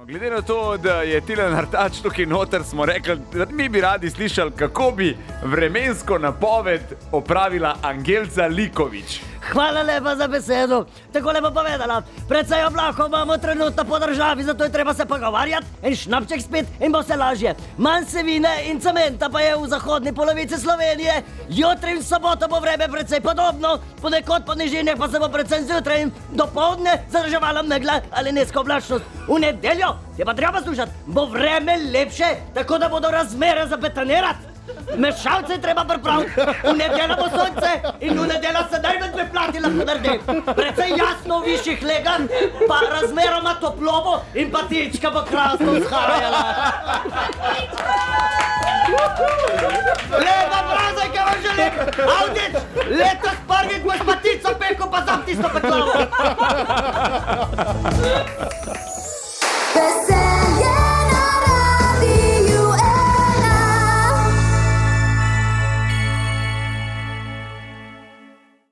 Glede na to, da je Tilen Artač tukaj noter, smo rekli, da mi bi radi slišali, kako bi vremensko napoved opravila Angelca Likovič. Hvala lepa za besedo. Tako lepo povedala. Precej oblakov imamo trenutno po državi, zato je treba se pogovarjati in šnapček spet in bo se lažje. Manj sevine in cementa pa je v zahodni polovici Slovenije. Jutri in soboto bo vreme precej podobno, ponekod po nižinah pa se bo predvsem zjutraj in dopoldne zadrževala megla ali nizka oblačnost. V nedeljo, je pa treba slušati, bo vreme lepše, tako da bodo razmere za betonirati. Mešalce treba pripraviti, v nedeljo bo sonce in v nedeljo se največ beplati lahko naredi. Precej jasno v višjih legah, pa razmeroma toplo bo in pa tička bo krasno vzhajala. Lepa praznika vam želim, Avdić, letos prvič boš pa tico peko, pa sam tisto peklavo.